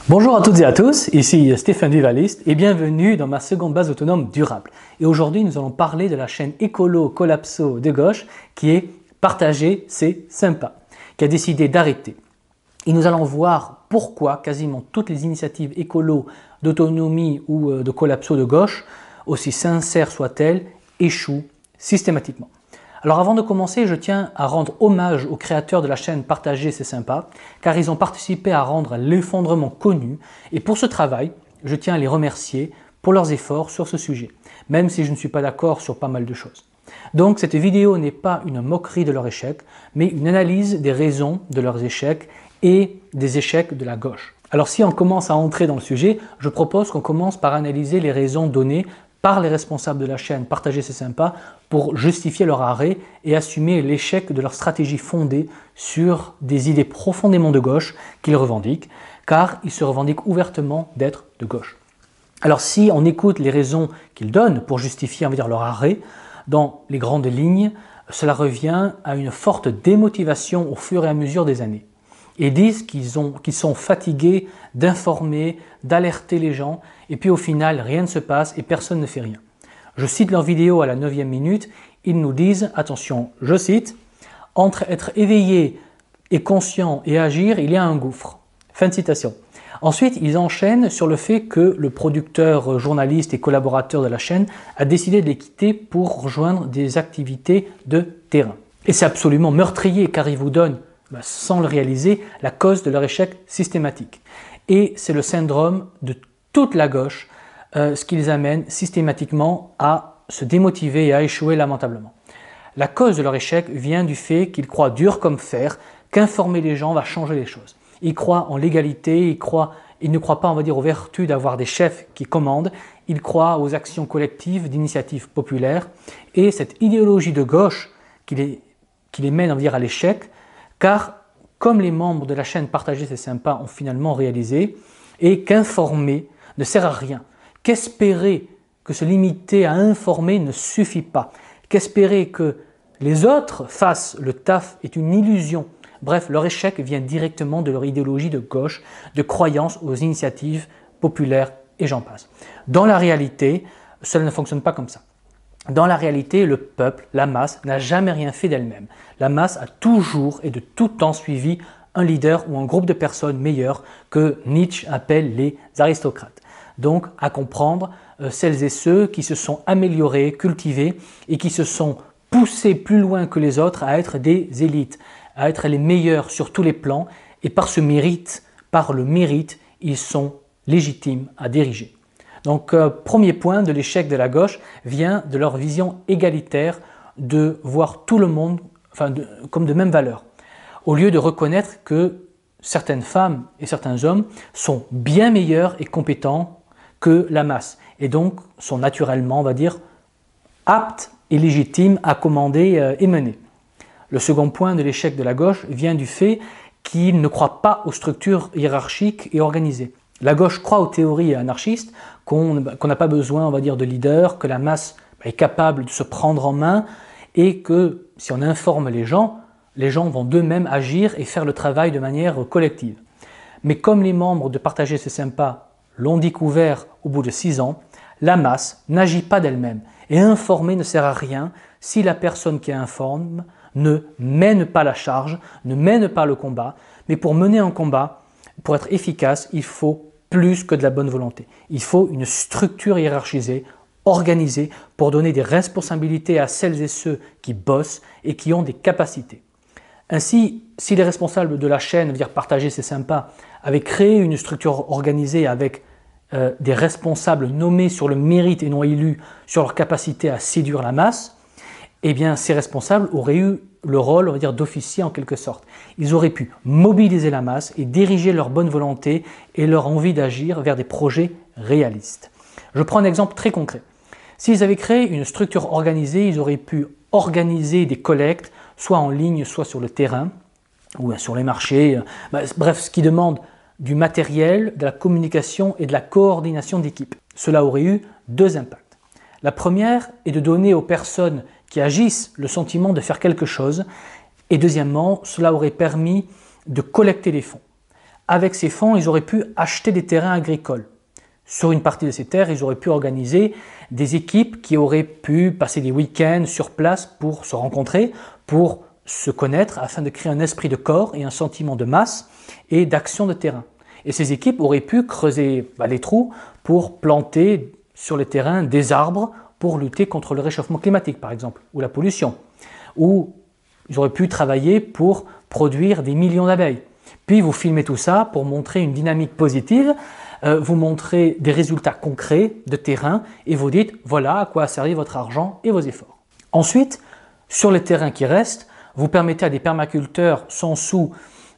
Bonjour à toutes et à tous, ici Stéphane Vivaliste et bienvenue dans ma seconde base autonome durable. Et aujourd'hui nous allons parler de la chaîne écolo collapso de gauche qui est Partager c'est sympa, qui a décidé d'arrêter. Et nous allons voir pourquoi quasiment toutes les initiatives écolo d'autonomie ou de collapso de gauche, aussi sincères soient-elles, échouent systématiquement. Alors avant de commencer, je tiens à rendre hommage aux créateurs de la chaîne Partager c'est sympa, car ils ont participé à rendre l'effondrement connu et pour ce travail, je tiens à les remercier pour leurs efforts sur ce sujet, même si je ne suis pas d'accord sur pas mal de choses. Donc cette vidéo n'est pas une moquerie de leur échec, mais une analyse des raisons de leurs échecs et des échecs de la gauche. Alors si on commence à entrer dans le sujet, je propose qu'on commence par analyser les raisons données par les responsables de la chaîne Partager c'est sympa pour justifier leur arrêt et assumer l'échec de leur stratégie fondée sur des idées profondément de gauche qu'ils revendiquent, car ils se revendiquent ouvertement d'être de gauche. Alors si on écoute les raisons qu'ils donnent pour justifier, on va dire, leur arrêt, dans les grandes lignes, cela revient à une forte démotivation au fur et à mesure des années. Ils disent qu'ils sont fatigués d'informer, d'alerter les gens, et puis au final, rien ne se passe et personne ne fait rien. Je cite leur vidéo à la 9e minute, ils nous disent, attention, je cite, « Entre être éveillé et conscient et agir, il y a un gouffre. » Fin de citation. Ensuite, ils enchaînent sur le fait que le producteur, journaliste et collaborateur de la chaîne a décidé de les quitter pour rejoindre des activités de terrain. Et c'est absolument meurtrier car ils vous donnent, sans le réaliser, la cause de leur échec systématique. Et c'est le syndrome de toute la gauche, ce qui les amène systématiquement à se démotiver et à échouer lamentablement. La cause de leur échec vient du fait qu'ils croient dur comme fer qu'informer les gens va changer les choses. Ils croient en l'égalité, ils ne croient pas, on va dire, aux vertus d'avoir des chefs qui commandent, ils croient aux actions collectives d'initiatives populaires et cette idéologie de gauche qui les mène, on va dire, à l'échec, car comme les membres de la chaîne Partager c'est sympa ont finalement réalisé, et qu'informer ne sert à rien, qu'espérer que se limiter à informer ne suffit pas, qu'espérer que les autres fassent le taf est une illusion. Bref, leur échec vient directement de leur idéologie de gauche, de croyance aux initiatives populaires et j'en passe. Dans la réalité, cela ne fonctionne pas comme ça. Dans la réalité, le peuple, la masse, n'a jamais rien fait d'elle-même. La masse a toujours et de tout temps suivi un leader ou un groupe de personnes meilleurs que Nietzsche appelle les aristocrates. Donc, à comprendre, celles et ceux qui se sont améliorés, cultivés et qui se sont poussés plus loin que les autres à être des élites, à être les meilleurs sur tous les plans et par le mérite, ils sont légitimes à diriger. Donc, premier point de l'échec de la gauche vient de leur vision égalitaire de voir tout le monde comme de même valeur. Au lieu de reconnaître que certaines femmes et certains hommes sont bien meilleurs et compétents que la masse et donc sont naturellement, on va dire, aptes et légitimes à commander et mener. Le second point de l'échec de la gauche vient du fait qu'ils ne croient pas aux structures hiérarchiques et organisées. La gauche croit aux théories anarchistes, qu'on n'a pas besoin, on va dire, de leaders, que la masse est capable de se prendre en main et que si on informe les gens vont d'eux-mêmes agir et faire le travail de manière collective. Mais comme les membres de Partager c'est sympa l'ont découvert au bout de 6 ans, la masse n'agit pas d'elle-même et informer ne sert à rien si la personne qui informe ne mène pas la charge, ne mène pas le combat. Mais pour mener un combat, pour être efficace, il faut plus que de la bonne volonté. Il faut une structure hiérarchisée, organisée, pour donner des responsabilités à celles et ceux qui bossent et qui ont des capacités. Ainsi, si les responsables de la chaîne, dire Partager c'est sympa, avaient créé une structure organisée avec des responsables nommés sur le mérite et non élus, sur leur capacité à séduire la masse, eh bien ces responsables auraient eu le rôle, on va dire, d'officier en quelque sorte. Ils auraient pu mobiliser la masse et diriger leur bonne volonté et leur envie d'agir vers des projets réalistes. Je prends un exemple très concret. S'ils avaient créé une structure organisée, ils auraient pu organiser des collectes, soit en ligne, soit sur le terrain, ou sur les marchés, bref, ce qui demande du matériel, de la communication et de la coordination d'équipe. Cela aurait eu 2 impacts. La première est de donner aux personnes qui agissent le sentiment de faire quelque chose et deuxièmement, cela aurait permis de collecter les fonds. Avec ces fonds, ils auraient pu acheter des terrains agricoles. Sur une partie de ces terres, ils auraient pu organiser des équipes qui auraient pu passer des week-ends sur place pour se rencontrer, pour se connaître, afin de créer un esprit de corps et un sentiment de masse et d'action de terrain. Et ces équipes auraient pu creuser les trous pour planter sur les terrains des arbres pour lutter contre le réchauffement climatique, par exemple, ou la pollution. Ou ils auraient pu travailler pour produire des millions d'abeilles. Puis vous filmez tout ça pour montrer une dynamique positive, vous montrez des résultats concrets de terrain et vous dites voilà à quoi a servi votre argent et vos efforts. Ensuite, sur les terrains qui restent, vous permettez à des permaculteurs sans sous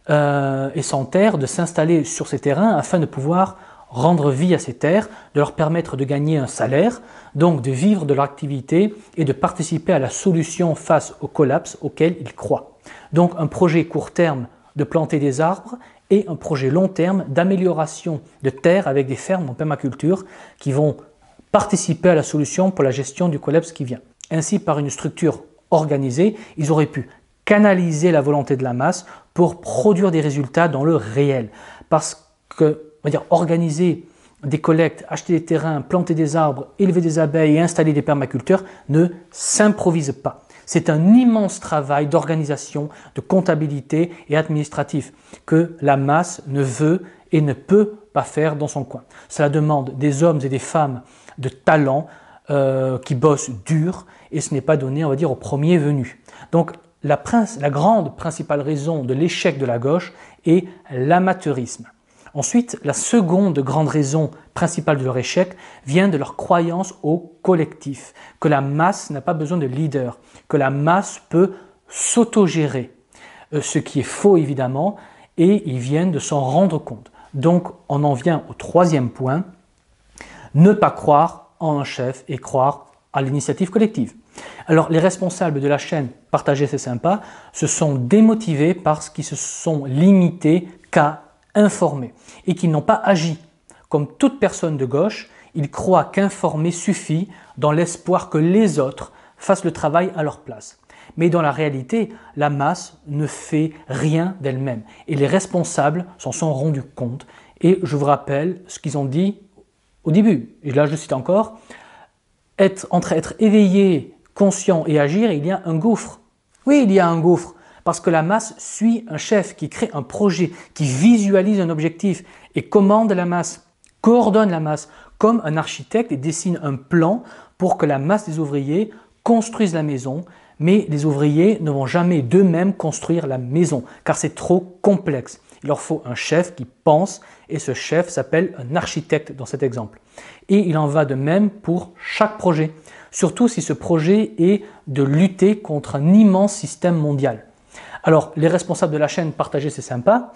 et sans terre de s'installer sur ces terrains afin de pouvoir rendre vie à ces terres, de leur permettre de gagner un salaire, donc de vivre de leur activité et de participer à la solution face au collapse auquel ils croient. Donc un projet court terme de planter des arbres et un projet long terme d'amélioration de terres avec des fermes en permaculture qui vont participer à la solution pour la gestion du collapse qui vient. Ainsi, par une structure organisée, ils auraient pu canaliser la volonté de la masse pour produire des résultats dans le réel. Parce que, on va dire, organiser des collectes, acheter des terrains, planter des arbres, élever des abeilles et installer des permaculteurs ne s'improvise pas. C'est un immense travail d'organisation, de comptabilité et administratif que la masse ne veut et ne peut pas faire dans son coin. Cela demande des hommes et des femmes de talent qui bossent dur et ce n'est pas donné, on va dire, au premier venu. Donc la grande principale raison de l'échec de la gauche est l'amateurisme. Ensuite, la seconde grande raison principale de leur échec vient de leur croyance au collectif, que la masse n'a pas besoin de leader, que la masse peut s'autogérer, ce qui est faux évidemment, et ils viennent de s'en rendre compte. Donc on en vient au troisième point, ne pas croire en un chef et croire à l'initiative collective. Alors les responsables de la chaîne Partager c'est sympa se sont démotivés parce qu'ils se sont limités qu'à informer et qu'ils n'ont pas agi. Comme toute personne de gauche, ils croient qu'informer suffit dans l'espoir que les autres fassent le travail à leur place. Mais dans la réalité, la masse ne fait rien d'elle-même et les responsables s'en sont rendus compte. Et je vous rappelle ce qu'ils ont dit au début, et là je cite encore, entre être éveillé, conscient et agir, il y a un gouffre. Oui, il y a un gouffre. Parce que la masse suit un chef qui crée un projet, qui visualise un objectif et commande la masse, coordonne la masse, comme un architecte et dessine un plan pour que la masse des ouvriers construise la maison, mais les ouvriers ne vont jamais d'eux-mêmes construire la maison, car c'est trop complexe. Il leur faut un chef qui pense et ce chef s'appelle un architecte dans cet exemple. Et il en va de même pour chaque projet, surtout si ce projet est de lutter contre un immense système mondial. Alors, les responsables de la chaîne Partager c'est sympa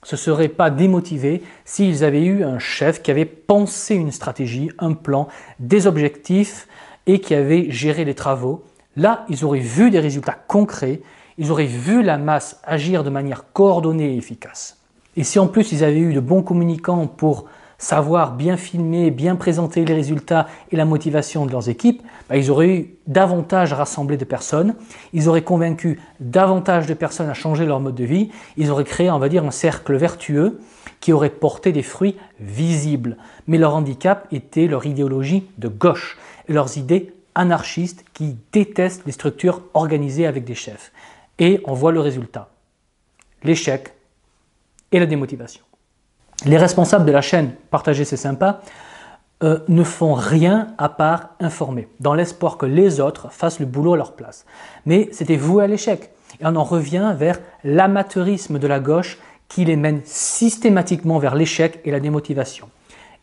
se seraient pas démotivés s'ils avaient eu un chef qui avait pensé une stratégie, un plan, des objectifs et qui avait géré les travaux. Là, ils auraient vu des résultats concrets, ils auraient vu la masse agir de manière coordonnée et efficace. Et si en plus ils avaient eu de bons communicants pour savoir bien filmer, bien présenter les résultats et la motivation de leurs équipes, ils auraient eu davantage rassemblé de personnes, ils auraient convaincu davantage de personnes à changer leur mode de vie, ils auraient créé, on va dire, un cercle vertueux qui aurait porté des fruits visibles. Mais leur handicap était leur idéologie de gauche et leurs idées anarchistes qui détestent les structures organisées avec des chefs. Et on voit le résultat, l'échec et la démotivation. Les responsables de la chaîne Partager c'est sympa ne font rien à part informer, dans l'espoir que les autres fassent le boulot à leur place. Mais c'était voué à l'échec. Et on en revient vers l'amateurisme de la gauche qui les mène systématiquement vers l'échec et la démotivation.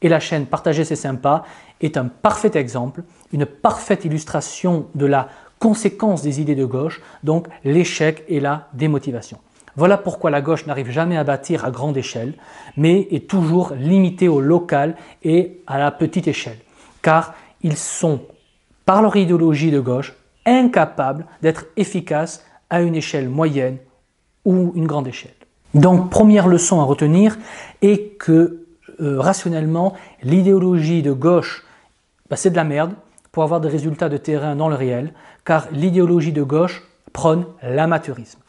Et la chaîne Partager c'est sympa est un parfait exemple, une parfaite illustration de la conséquence des idées de gauche, donc l'échec et la démotivation. Voilà pourquoi la gauche n'arrive jamais à bâtir à grande échelle, mais est toujours limitée au local et à la petite échelle. Car ils sont, par leur idéologie de gauche, incapables d'être efficaces à une échelle moyenne ou une grande échelle. Donc, première leçon à retenir est que rationnellement, l'idéologie de gauche, c'est de la merde pour avoir des résultats de terrain dans le réel, car l'idéologie de gauche prône l'amateurisme.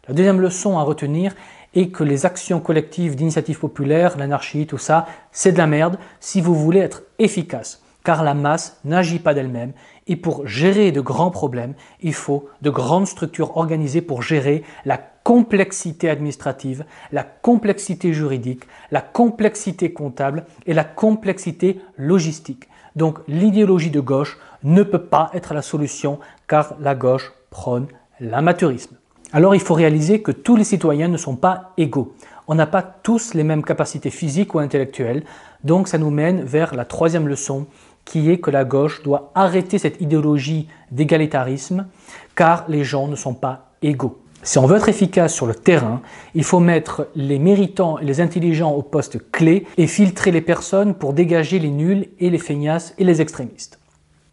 La deuxième leçon à retenir et que les actions collectives d'initiative populaire, l'anarchie, tout ça, c'est de la merde si vous voulez être efficace. Car la masse n'agit pas d'elle-même et pour gérer de grands problèmes, il faut de grandes structures organisées pour gérer la complexité administrative, la complexité juridique, la complexité comptable et la complexité logistique. Donc l'idéologie de gauche ne peut pas être la solution car la gauche prône l'amateurisme. Alors il faut réaliser que tous les citoyens ne sont pas égaux. On n'a pas tous les mêmes capacités physiques ou intellectuelles, donc ça nous mène vers la troisième leçon qui est que la gauche doit arrêter cette idéologie d'égalitarisme car les gens ne sont pas égaux. Si on veut être efficace sur le terrain, il faut mettre les méritants et les intelligents aux postes clés et filtrer les personnes pour dégager les nuls et les feignasses et les extrémistes.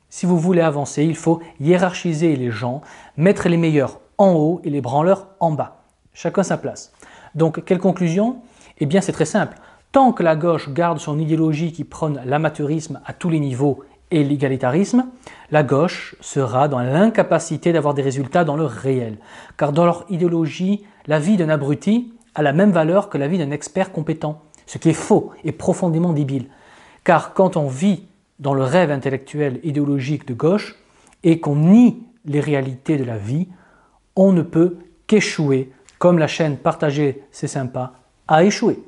Si vous voulez avancer, il faut hiérarchiser les gens, mettre les meilleurs en haut et les branleurs en bas. Chacun sa place. Donc, quelle conclusion? Eh bien, c'est très simple. Tant que la gauche garde son idéologie qui prône l'amateurisme à tous les niveaux et l'égalitarisme, la gauche sera dans l'incapacité d'avoir des résultats dans le réel. Car dans leur idéologie, la vie d'un abruti a la même valeur que la vie d'un expert compétent, ce qui est faux et profondément débile. Car quand on vit dans le rêve intellectuel idéologique de gauche et qu'on nie les réalités de la vie, on ne peut qu'échouer, comme la chaîne Partager, c'est sympa, a échoué.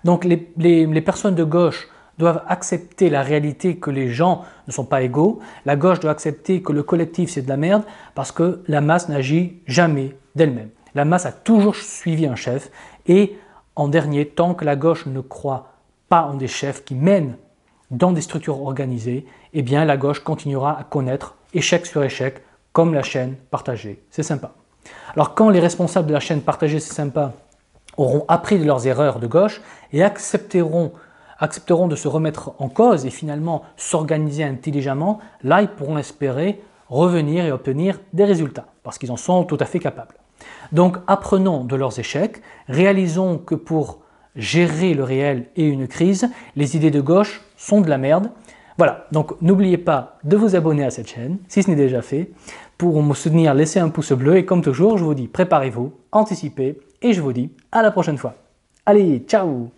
Donc les personnes de gauche doivent accepter la réalité que les gens ne sont pas égaux. La gauche doit accepter que le collectif c'est de la merde parce que la masse n'agit jamais d'elle-même. La masse a toujours suivi un chef et en dernier, tant que la gauche ne croit pas en des chefs qui mènent dans des structures organisées, eh bien la gauche continuera à connaître échec sur échec comme la chaîne Partager, c'est sympa. Alors quand les responsables de la chaîne Partager, c'est sympa auront appris de leurs erreurs de gauche et accepteront de se remettre en cause et finalement s'organiser intelligemment, là ils pourront espérer revenir et obtenir des résultats parce qu'ils en sont tout à fait capables. Donc apprenons de leurs échecs, réalisons que pour gérer le réel et une crise, les idées de gauche sont de la merde. Voilà, donc n'oubliez pas de vous abonner à cette chaîne si ce n'est déjà fait. Pour me soutenir, laissez un pouce bleu et comme toujours, je vous dis préparez-vous, anticipez et je vous dis à la prochaine fois. Allez, ciao!